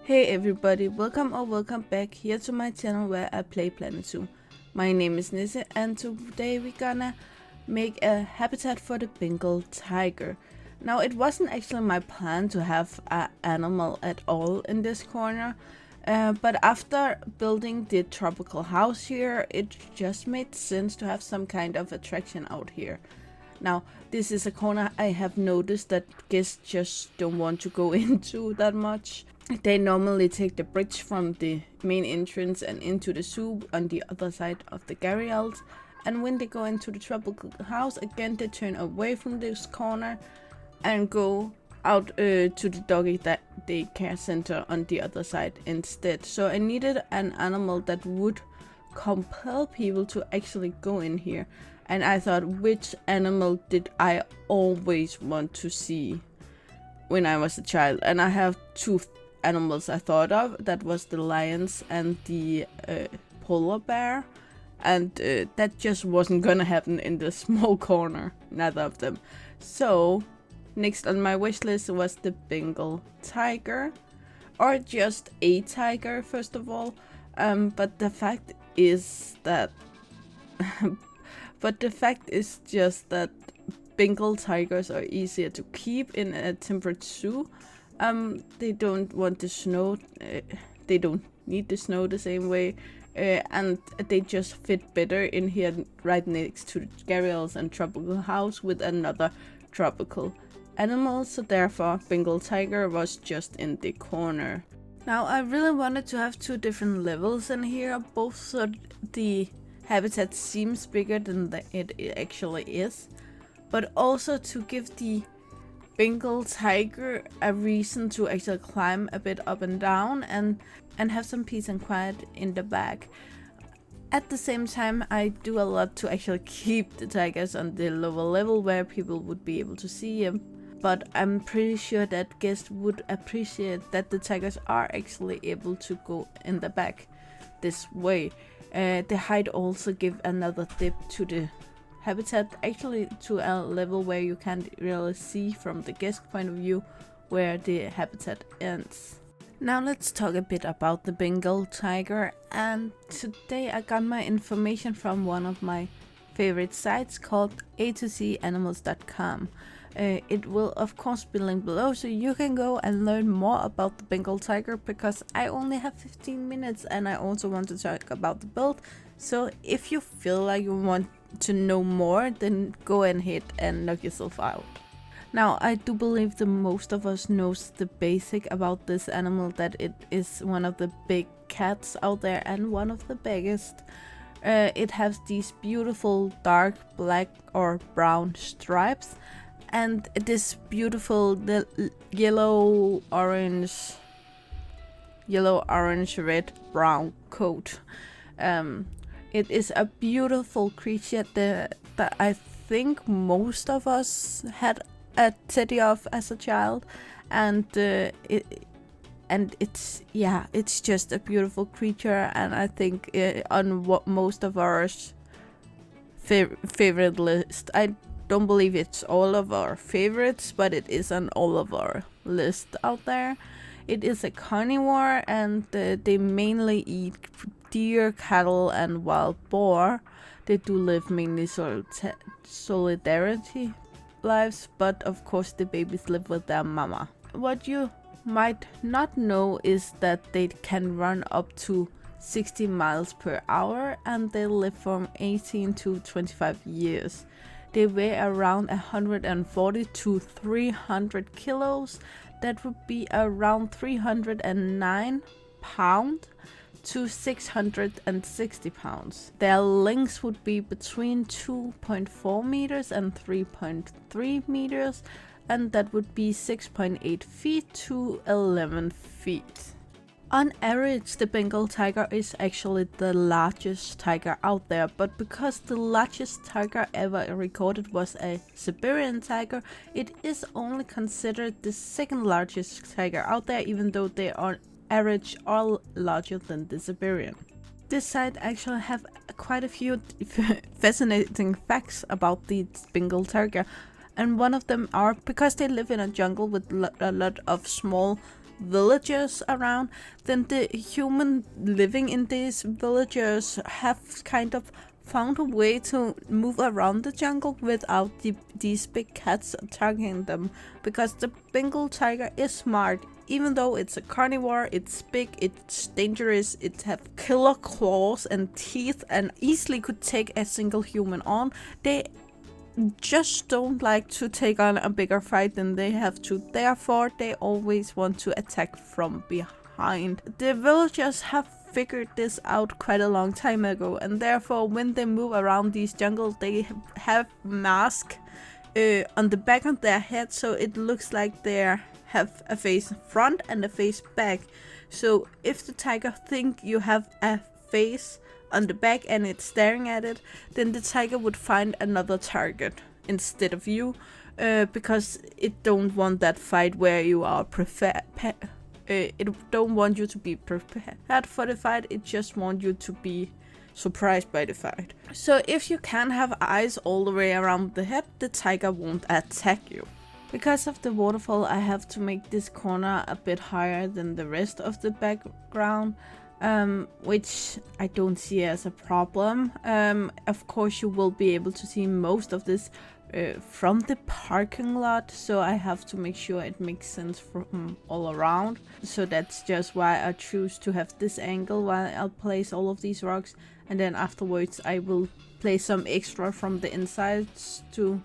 Hey everybody, welcome or welcome back here to my channel where I play Planet Zoo. My name is Nisse and today we're gonna make a habitat for the Bengal tiger. Now it wasn't actually my plan to have an animal at all in this corner, but after building the tropical house here, it just made sense to have some kind of attraction out here. Now, this is a corner I have noticed that guests just don't want to go into that much. They normally take the bridge from the main entrance and into the zoo on the other side of the Garials. And when they go into the tropical house, again they turn away from this corner and go out to the doggy daycare center on the other side instead. So I needed an animal that would compel people to actually go in here. And I thought, which animal did I always want to see when I was a child? And I have two animals I thought of. That was the lions and the polar bear. And that just wasn't gonna happen in the small corner, neither of them. So next on my wish list was the Bengal tiger, or just a tiger first of all. But the fact is just that Bengal tigers are easier to keep in a temperate zoo. They don't want the snow, they don't need the snow the same way, and they just fit better in here right next to the gharials and tropical house with another tropical animal, so therefore Bengal tiger was just in the corner. Now I really wanted to have two different levels in here, both so the habitat seems bigger than it actually is, but also to give the Bengal tiger a reason to actually climb a bit up and down and have some peace and quiet in the back. At the same time, I do a lot to actually keep the tigers on the lower level where people would be able to see them. But I'm pretty sure that guests would appreciate that the tigers are actually able to go in the back this way. The height also give another dip to the habitat, actually to a level where you can't really see from the guest point of view where the habitat ends. Now let's talk a bit about the Bengal tiger, and today I got my information from one of my favorite sites called a2canimals.com. It will of course be linked below so you can go and learn more about the Bengal tiger, because I only have 15 minutes and I also want to talk about the build. So if you feel like you want to know more, then go ahead and knock yourself out. Now I do believe the most of us knows the basic about this animal, that it is one of the big cats out there and one of the biggest. It has these beautiful dark black or brown stripes and this beautiful yellow orange red brown coat. It is a beautiful creature that I think most of us had a teddy of as a child, and it's just a beautiful creature, and I think on what most of our favorite list. I don't believe it's all of our favorites, but it is on all of our list out there. It is a carnivore, and they mainly eat deer, cattle, and wild boar. They do live mainly solidarity lives, but of course the babies live with their mama. What you might not know is that they can run up to 60 miles per hour, and they live from 18 to 25 years. They weigh around 140 to 300 kilos. That would be around 309 pounds to 660 pounds. Their length would be between 2.4 meters and 3.3 meters, and that would be 6.8 feet to 11 feet. On average, the Bengal tiger is actually the largest tiger out there, but because the largest tiger ever recorded was a Siberian tiger, it is only considered the second largest tiger out there, even though they are average all larger than the Siberian. This site actually have quite a few fascinating facts about the Bengal tiger, and one of them are because they live in a jungle with a lot of small villagers around, then the human living in these villagers have kind of found a way to move around the jungle without these big cats attacking them, because the Bengal tiger is smart. Even though it's a carnivore, it's big, it's dangerous, it have killer claws and teeth and easily could take a single human on. They just don't like to take on a bigger fight than they have to. Therefore, they always want to attack from behind. The villagers have figured this out quite a long time ago, and therefore when they move around these jungles, they have masks on the back of their head, so it looks like they have a face front and a face back. So if the tiger think you have a face on the back and it's staring at it, then the tiger would find another target instead of you, because it don't want that fight where you are it don't want you to be prepared for the fight, it just want you to be surprised by the fight. So if you can have eyes all the way around the head, the tiger won't attack you. Because of the waterfall, I have to make this corner a bit higher than the rest of the background, which I don't see as a problem. Of course, you will be able to see most of this from the parking lot, so I have to make sure it makes sense from all around. So that's just why I choose to have this angle while I'll place all of these rocks, and then afterwards I will place some extra from the insides to...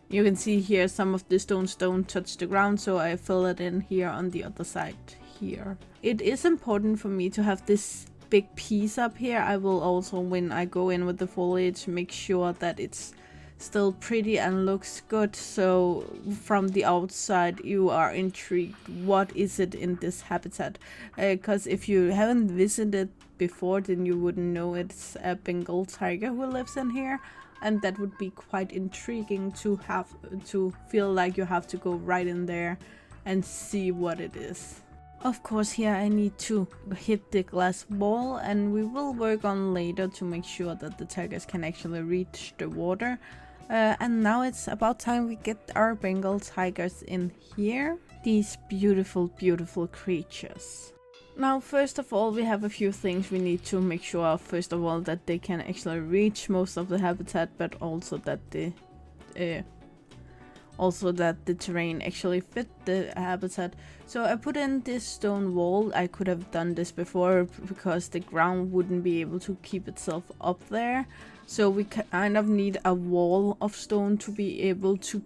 You can see here some of the stones don't touch the ground, so I fill it in here on the other side here. It is important for me to have this big piece up here. I will also, when I go in with the foliage, make sure that it's still pretty and looks good, so from the outside you are intrigued what is it in this habitat, because if you haven't visited before, then you wouldn't know it's a Bengal tiger who lives in here, and that would be quite intriguing to have to feel like you have to go right in there and see what it is. Of course, here I need to hit the glass wall, and we will work on later to make sure that the tigers can actually reach the water. And now it's about time we get our Bengal tigers in here. These beautiful, beautiful creatures. Now, first of all, we have a few things we need to make sure of. First of all, that they can actually reach most of the habitat, but also that the terrain actually fit the habitat. So I put in this stone wall. I could have done this before because the ground wouldn't be able to keep itself up there. So we kind of need a wall of stone to be able to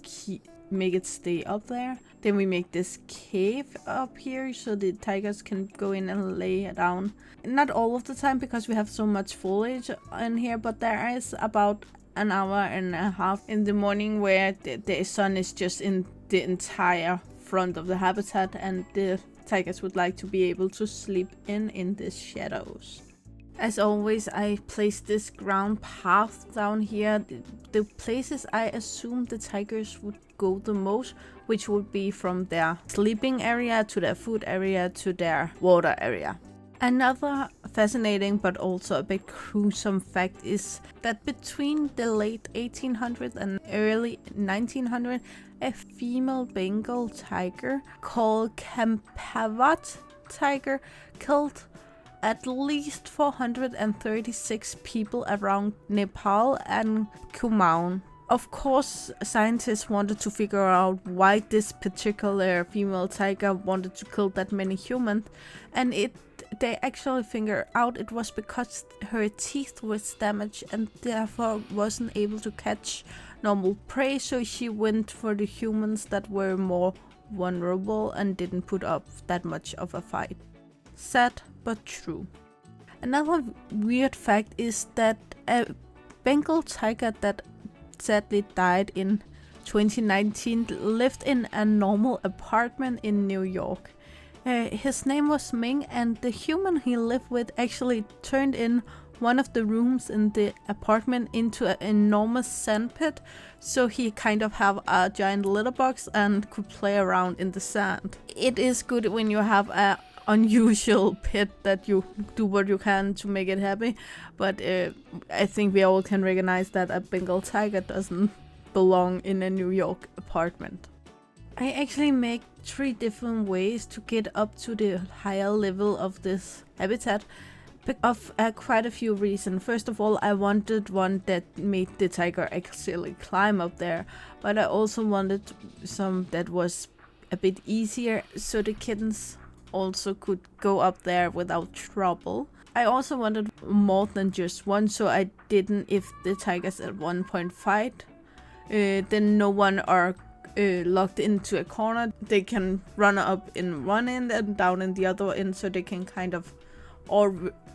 make it stay up there. Then we make this cave up here so the tigers can go in and lay down. Not all of the time because we have so much foliage in here, but there is about an hour and a half in the morning where the sun is just in the entire front of the habitat, and the tigers would like to be able to sleep in the shadows. As always, I place this ground path down here. The places I assume the tigers would go the most, which would be from their sleeping area to their food area to their water area. Another fascinating but also a bit gruesome fact is that between the late 1800s and early 1900s, a female Bengal tiger called Champawat tiger killed at least 436 people around Nepal and Kumaon. Of course, scientists wanted to figure out why this particular female tiger wanted to kill that many humans, and they actually figured out it was because her teeth was damaged and therefore wasn't able to catch normal prey, so she went for the humans that were more vulnerable and didn't put up that much of a fight. Sad but true. Another weird fact is that a Bengal tiger that sadly died in 2019 lived in a normal apartment in New York. His name was Ming, and the human he lived with actually turned in one of the rooms in the apartment into an enormous sand pit, so he kind of have a giant litter box and could play around in the sand. It is good when you have a unusual pet that you do what you can to make it happy, but I think we all can recognize that a Bengal tiger doesn't belong in a New York apartment. I actually make 3 different ways to get up to the higher level of this habitat of quite a few reasons. First of all, I wanted one that made the tiger actually climb up there, but I also wanted some that was a bit easier so the kittens also could go up there without trouble. I also wanted more than just one, so I didn't, if the tigers at one point fight, then no one are locked into a corner. They can run up in one end and down in the other end, so they can kind of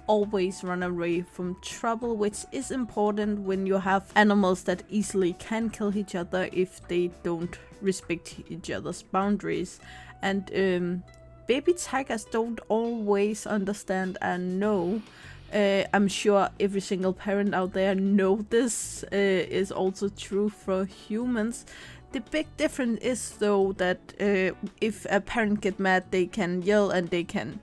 always run away from trouble, which is important when you have animals that easily can kill each other if they don't respect each other's boundaries. And baby tigers don't always understand and know. I'm sure every single parent out there know this is also true for humans. The big difference is though that if a parent get mad, they can yell and they can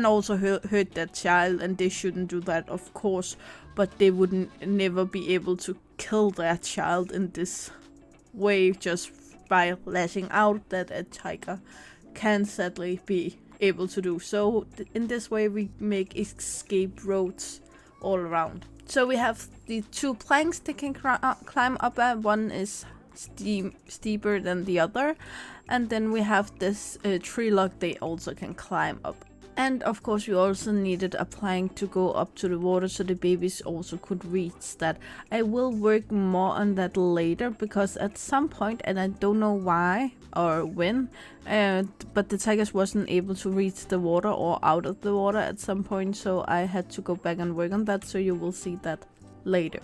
also hurt that child, and they shouldn't do that, of course, but they wouldn't never be able to kill their child in this way just by lashing out that a tiger can sadly be able to do. So in this way we make escape roads all around. So we have the 2 planks they can climb up at. One is steeper than the other, and then we have this tree log they also can climb up. And of course we also needed a plank to go up to the water so the babies also could reach that. I will work more on that later, because at some point, and I don't know why or when, but the tigers wasn't able to reach the water or out of the water at some point, so I had to go back and work on that, so you will see that later.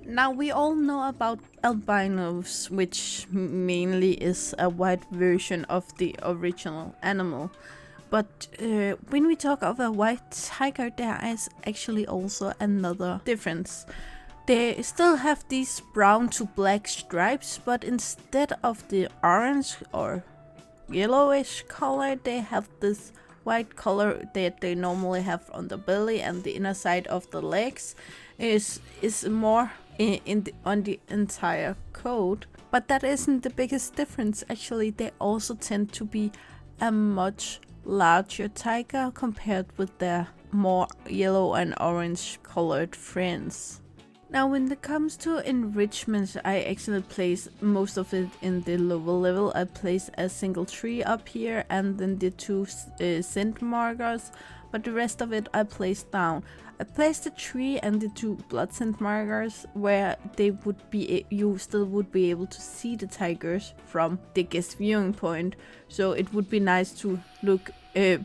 Now we all know about albinos, which mainly is a white version of the original animal. But when we talk of a white tiger, there is actually also another difference. They still have these brown to black stripes, but instead of the orange or yellowish color, they have this white color that they normally have on the belly, and the inner side of the legs is more on the entire coat. But that isn't the biggest difference. Actually, they also tend to be a much larger tiger compared with their more yellow and orange colored friends. Now when it comes to enrichment, I actually place most of it in the lower level. I place a single tree up here and then the 2 scent markers, but the rest of it I placed down. I placed the tree and the 2 blood scent markers where they would be, you still would be able to see the tigers from the guest viewing point. So it would be nice to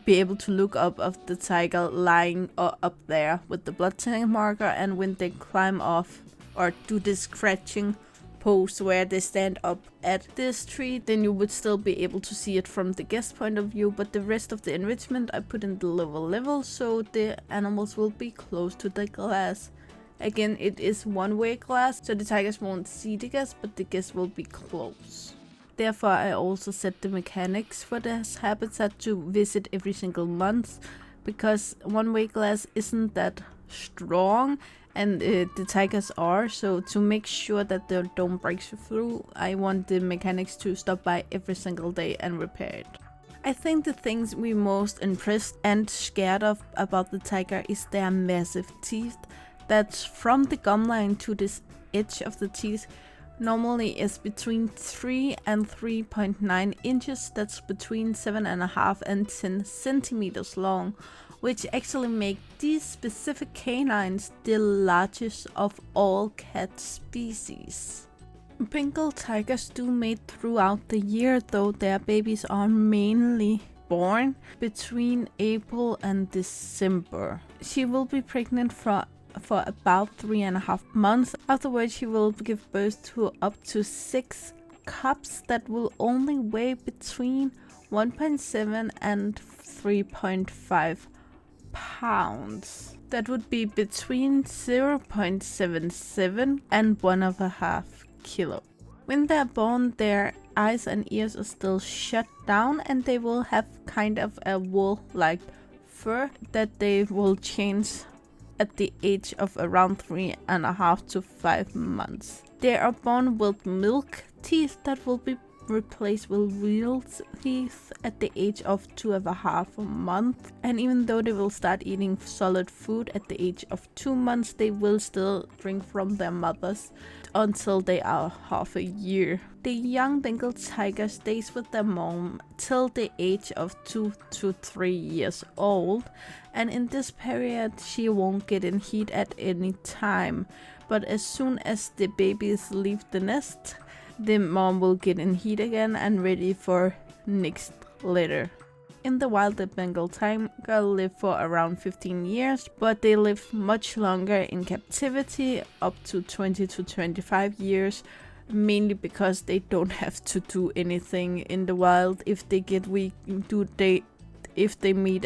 be able to look up of the tiger lying up there with the blood scent marker, and when they climb off or do this scratching pose where they stand up at this tree, then you would still be able to see it from the guest point of view. But the rest of the enrichment I put in the lower level, so the animals will be close to the glass. Again, it is one-way glass, so the tigers won't see the guest, but the guest will be close. Therefore, I also set the mechanics for this habitat to visit every single month, because one-way glass isn't that strong, and the tigers are, so to make sure that they don't break through, I want the mechanics to stop by every single day and repair it. I think the things we most impressed and scared of about the tiger is their massive teeth. That's from the gum line to this edge of the teeth normally is between 3 and 3.9 inches. That's between 7.5 and 10 centimeters long, which actually make these specific canines the largest of all cat species. Bengal tigers do mate throughout the year, though their babies are mainly born between April and December. She will be pregnant for about 3.5 months. Afterwards, she will give birth to up to 6 cubs that will only weigh between 1.7 and 3.5 pounds. That would be between 0.77 and 1.5 kilo. When they're born, their eyes and ears are still shut down, and they will have kind of a wool-like fur that they will change at the age of around 3.5 to 5 months. They are born with milk teeth that will be replaced with real teeth at the age of 2.5 months. And even though they will start eating solid food at the age of 2 months, they will still drink from their mothers until they are half a year. The young Bengal tiger stays with their mom till the age of 2 to 3 years old, and in this period she won't get in heat at any time. But as soon as the babies leave the nest, the mom will get in heat again and ready for next litter. In the wild, the Bengal tiger live for around 15 years, but they live much longer in captivity, up to 20 to 25 years, mainly because they don't have to do anything in the wild. If they get weak, if they meet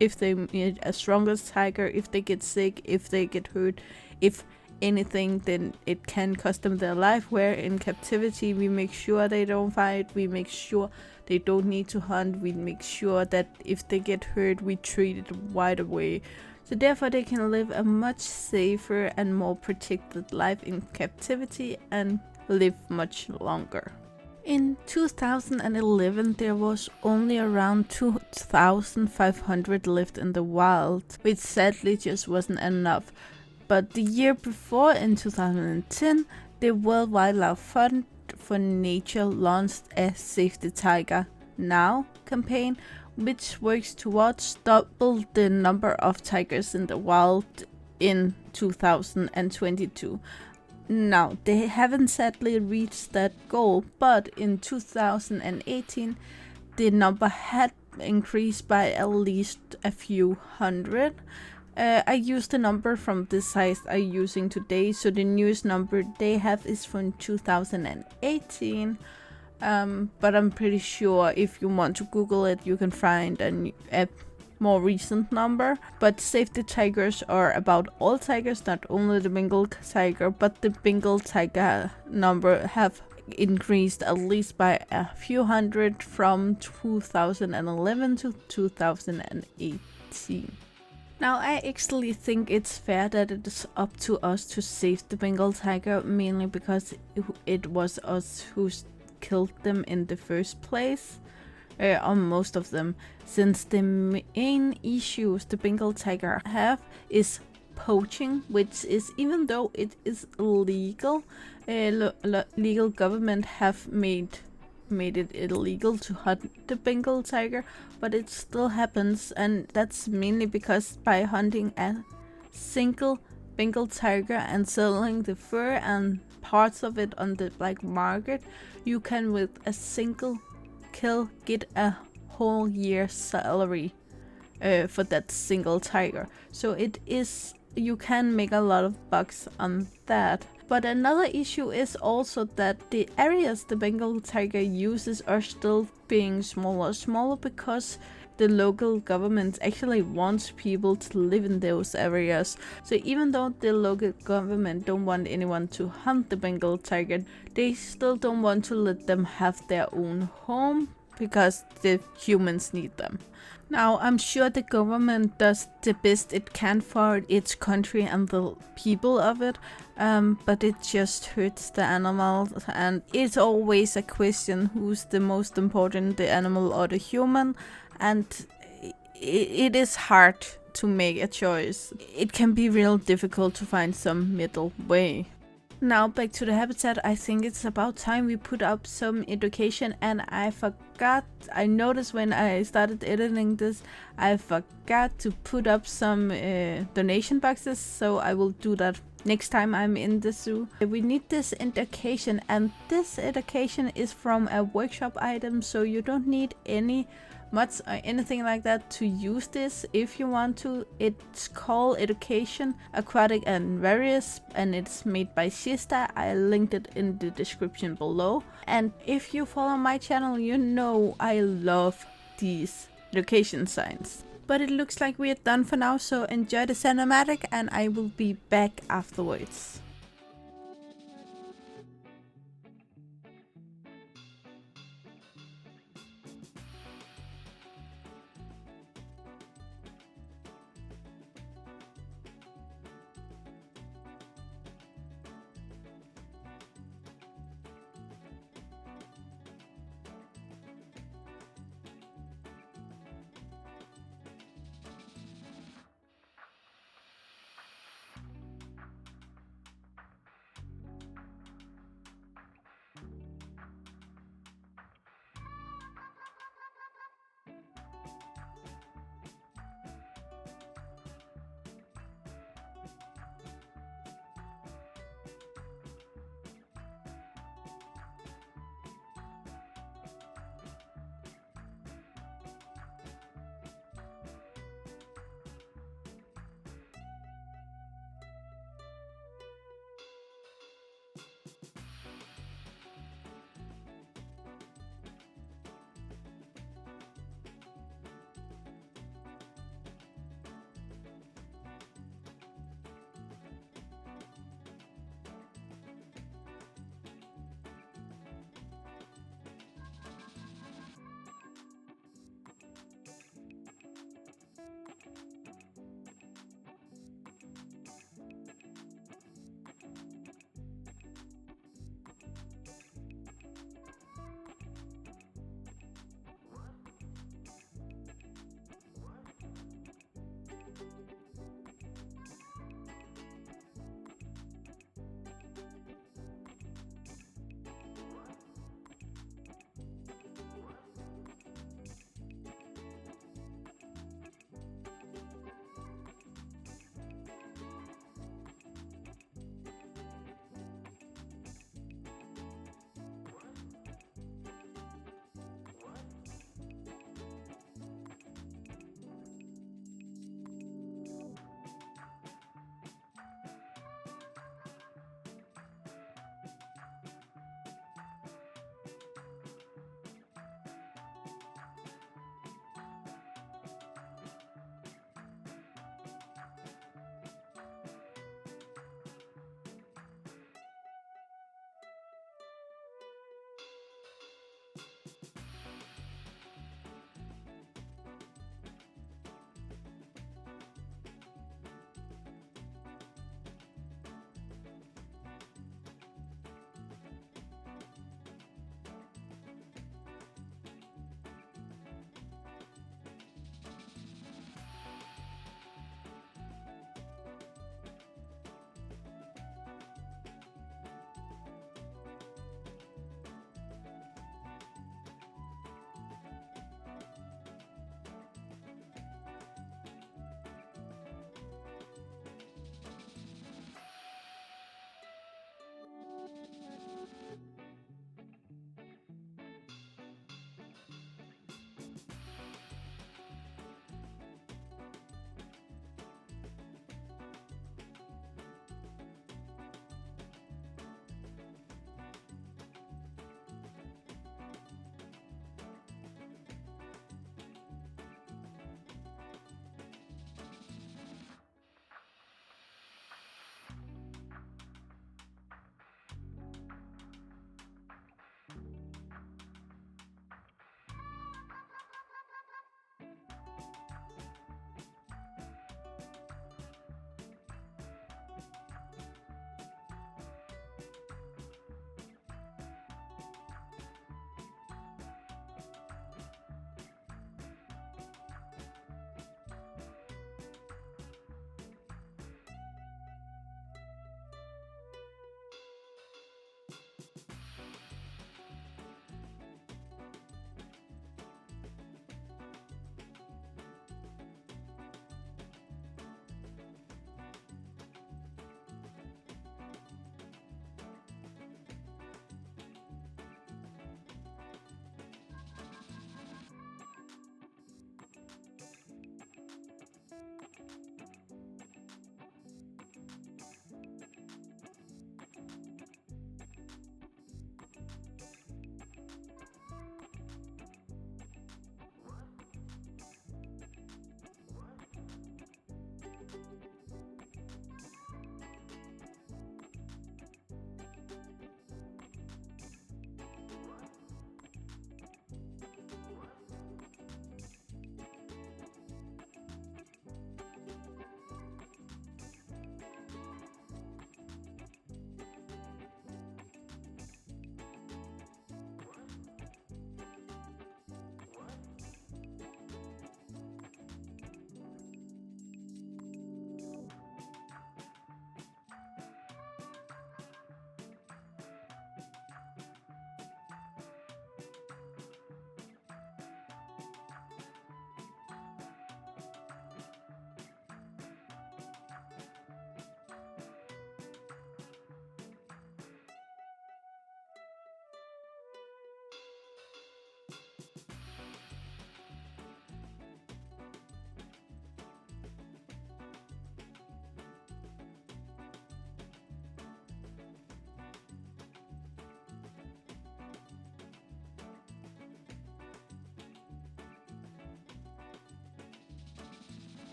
if they meet a stronger tiger, if they get sick, if they get hurt, if anything, then it can cost them their life. Where in captivity we make sure they don't fight, we make sure they don't need to hunt, we make sure that if they get hurt we treat it right away. So therefore they can live a much safer and more protected life in captivity and live much longer. In 2011 there was only around 2,500 left in the wild, which sadly just wasn't enough. But the year before, in 2010, the World Wildlife Fund for Nature launched a Save the Tiger Now campaign, which works towards double the number of tigers in the wild in 2022. Now, they haven't sadly reached that goal, but in 2018, the number had increased by at least a few hundred. I used the number from the site I'm using today, so the newest number they have is from 2018. But I'm pretty sure if you want to Google it, you can find a more recent number. But Save the Tigers are about all tigers, not only the Bengal tiger, but the Bengal tiger number have increased at least by a few hundred from 2011 to 2018. Now, I actually think it's fair that it is up to us to save the Bengal tiger, mainly because it was us who killed them in the first place, on most of them, since the main issues the Bengal tiger have is poaching, which is, even though it is illegal, legal government have made it illegal to hunt the Bengal tiger, but it still happens, and that's mainly because by hunting a single Bengal tiger and selling the fur and parts of it on the black market, you can with a single kill get a whole year's salary for that single tiger. So you can make a lot of bucks on that. But another issue is also that the areas the Bengal tiger uses are still being smaller because the local government actually wants people to live in those areas. So even though the local government don't want anyone to hunt the Bengal tiger, they still don't want to let them have their own home because the humans need them. Now, I'm sure the government does the best it can for its country and the people of it, but it just hurts the animals, and it's always a question who's the most important, the animal or the human, and it is hard to make a choice. It can be real difficult to find some middle way. Now back to the habitat. I think it's about time we put up some education, and I noticed when I started editing this, I forgot to put up some donation boxes, so I will do that next time I'm in the zoo. We need this education, and this education is from a workshop item, so you don't need any mods or anything like that to use this. If you want to, it's called Education, Aquatic and Various, and it's made by Shesta. I linked it in the description below. And if you follow my channel, you know I love these education signs. But it looks like we are done for now, so enjoy the cinematic and I will be back afterwards.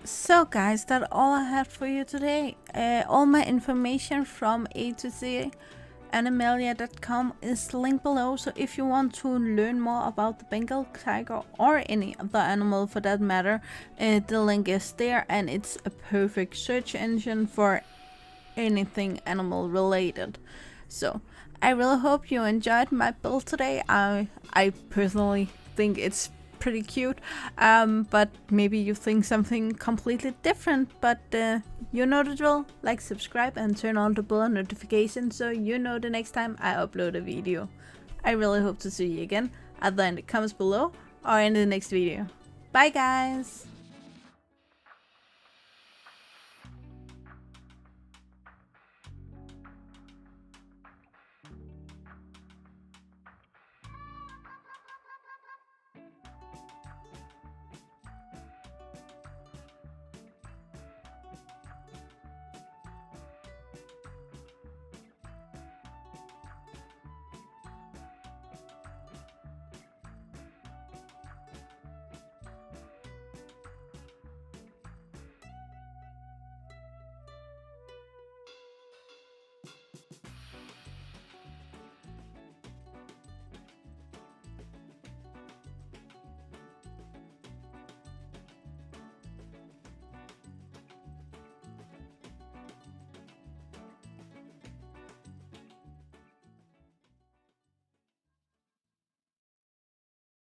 So guys, that's all I had for you today. All my information from A to Z animalia.com is linked below, so if you want to learn more about the Bengal tiger or any other animal for that matter, the link is there, and it's a perfect search engine for anything animal related. So I really hope you enjoyed my build today. I personally think it's pretty cute, but maybe you think something completely different. But you know the drill. Like, subscribe, and turn on the bell notification so you know the next time I upload a video. I really hope to see you again, either in the comments below or in the next video. Bye guys!